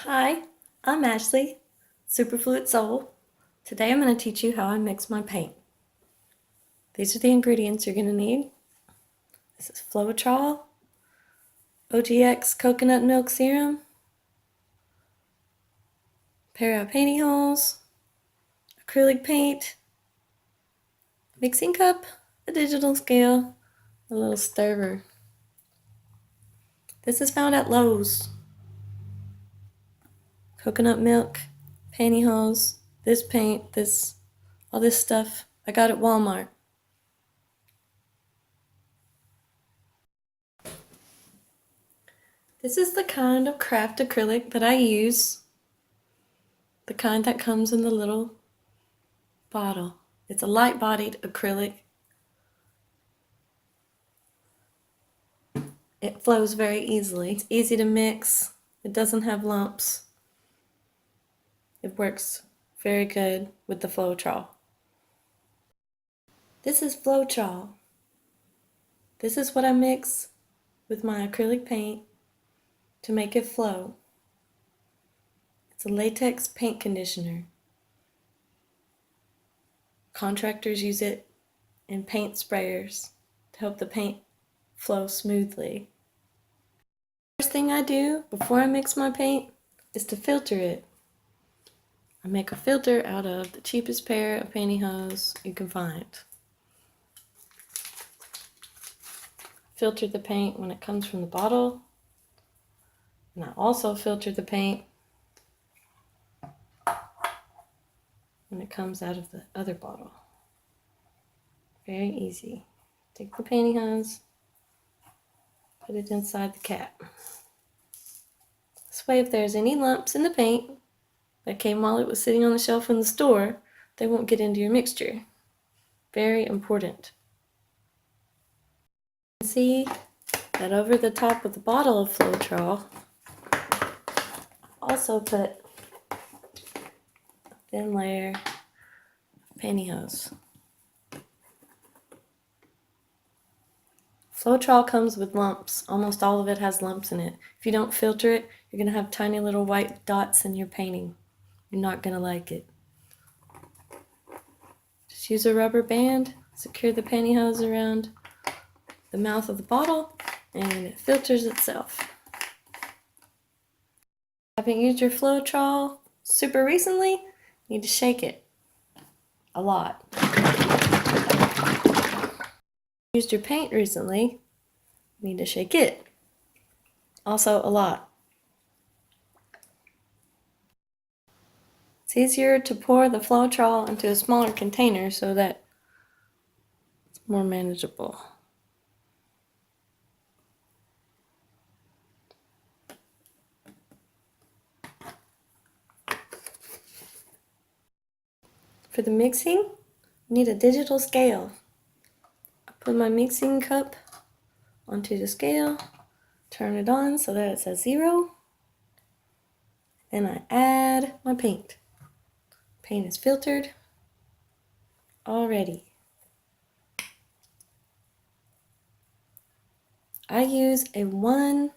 Hi, I'm Ashley, Superfluid Soul. Today I'm going to teach you how I mix my paint. These are the ingredients you're going to need. This is Floatall, OGX coconut milk serum, pair of pantyhose, acrylic paint, mixing cup, a digital scale, a little stirrer. This is found at Lowe's. Coconut milk, pantyhose, this paint, all this stuff I got at Walmart. This is the kind of Kraft acrylic that I use, the kind that comes in the little bottle. It's a light-bodied acrylic. It flows very easily. It's easy to mix. It doesn't have lumps. It works very good with the Floatall. This is Floatall. This is what I mix with my acrylic paint to make it flow. It's a latex paint conditioner. Contractors use it in paint sprayers to help the paint flow smoothly. First thing I do before I mix my paint is to filter it. I make a filter out of the cheapest pair of pantyhose you can find. Filter the paint when it comes from the bottle, and I also filter the paint when it comes out of the other bottle. Very easy. Take the pantyhose, put it inside the cap. This way, if there's any lumps in the paint that came while it was sitting on the shelf in the store, they won't get into your mixture. Very important. You can see that over the top of the bottle of Floatall, I also put a thin layer of pantyhose. Floatall comes with lumps. Almost all of it has lumps in it. If you don't filter it, you're going to have tiny little white dots in your painting. You're not going to like it. Just use a rubber band, secure the pantyhose around the mouth of the bottle, and it filters itself. Haven't used your Floatall super recently? You need to shake it a lot. Used your paint recently, you need to shake it also a lot. It's easier to pour the Floatall into a smaller container so that it's more manageable. For the mixing, you need a digital scale. I put my mixing cup onto the scale, turn it on so that it says 0, and I add my paint. Paint is filtered already. I use a 1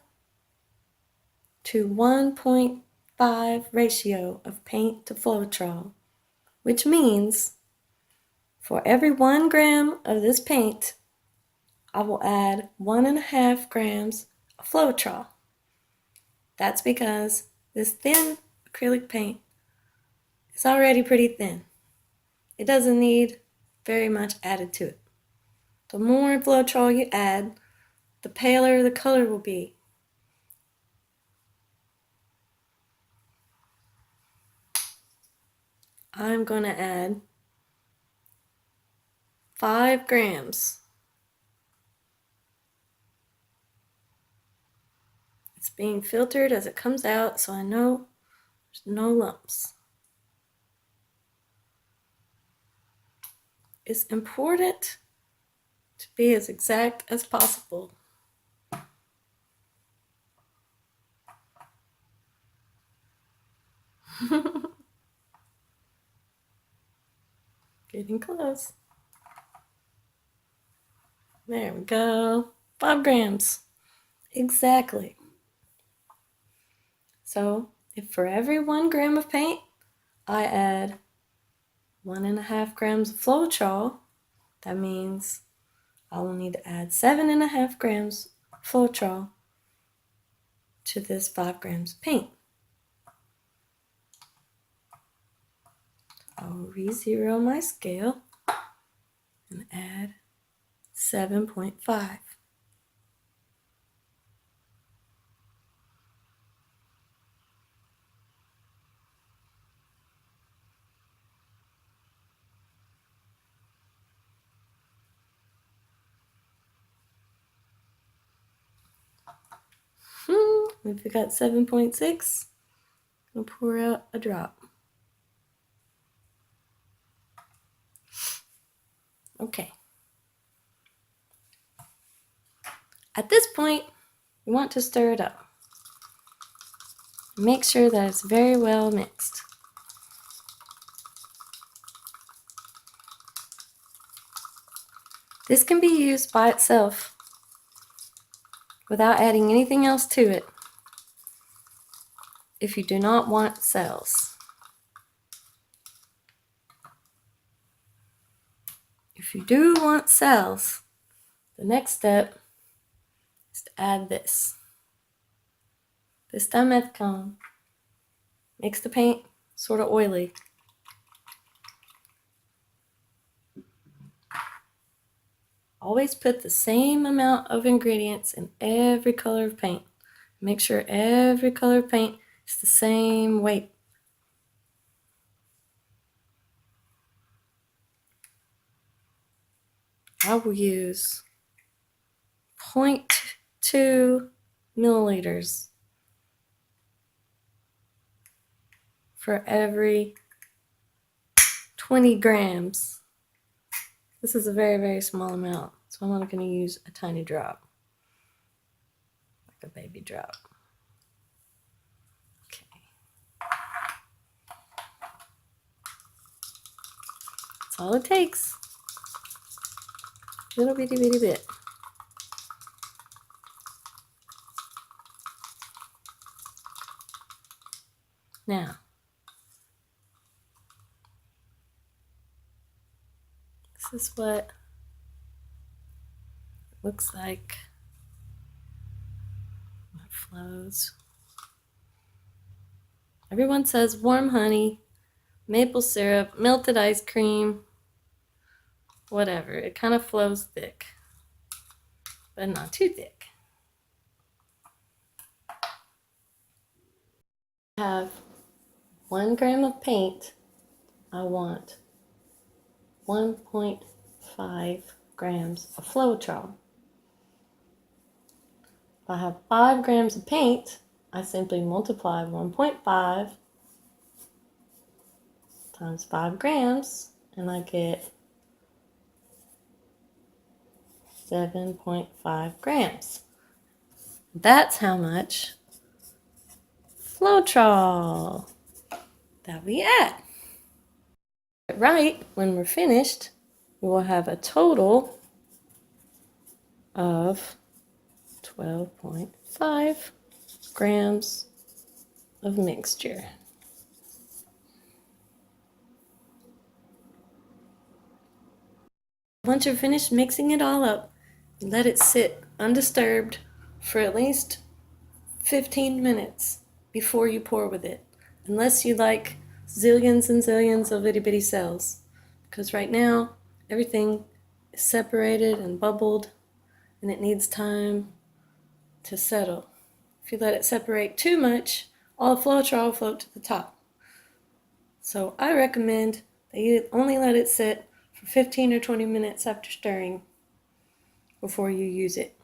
to 1.5 ratio of paint to Floatall, which means for every 1 gram of this paint, I will add 1.5 grams of Floatall. That's because this thin acrylic paint is already pretty thin. It doesn't need very much added to it. The more Floatall you add, the paler the color will be. I'm going to add 5 grams. It's being filtered as it comes out, so I know there's no lumps. It's important to be as exact as possible. Getting close. There we go. 5 grams. Exactly. So if for every 1 gram of paint, I add 1.5 grams of Floatall, that means I will need to add 7.5 grams of Floatall to this 5 grams of paint. I'll re-zero my scale and add 7.5. If we got 7.6, I'll pour out a drop. Okay. At this point, you want to stir it up. Make sure that it's very well mixed. This can be used by itself without adding anything else to it if you do not want cells. If you do want cells, the next step is to add this. This dimethicone makes the paint sort of oily. Always put the same amount of ingredients in every color of paint. Make sure every color of paint is the same weight. I will use 0.2 milliliters for every 20 grams. This is a very, very small amount, so I'm not going to use a tiny drop, like a baby drop. Okay. That's all it takes. Little bitty bitty bit. Now, this is what it looks like when it flows. Everyone says warm honey, maple syrup, melted ice cream, whatever. It kind of flows thick, but not too thick. I have 1 gram of paint. I want 1.5 grams of Floatall. If I have 5 grams of paint, I simply multiply 1.5 times 5 grams, and I get 7.5 grams. That's how much Floatall that we add. Right when we're finished, we will have a total of 12.5 grams of mixture. Once you're finished mixing it all up, let it sit undisturbed for at least 15 minutes before you pour with it, unless you like zillions and zillions of itty bitty cells, because right now everything is separated and bubbled and it needs time to settle. If you let it separate too much, all the Floatall will float to the top. So I recommend that you only let it sit for 15 or 20 minutes after stirring before you use it.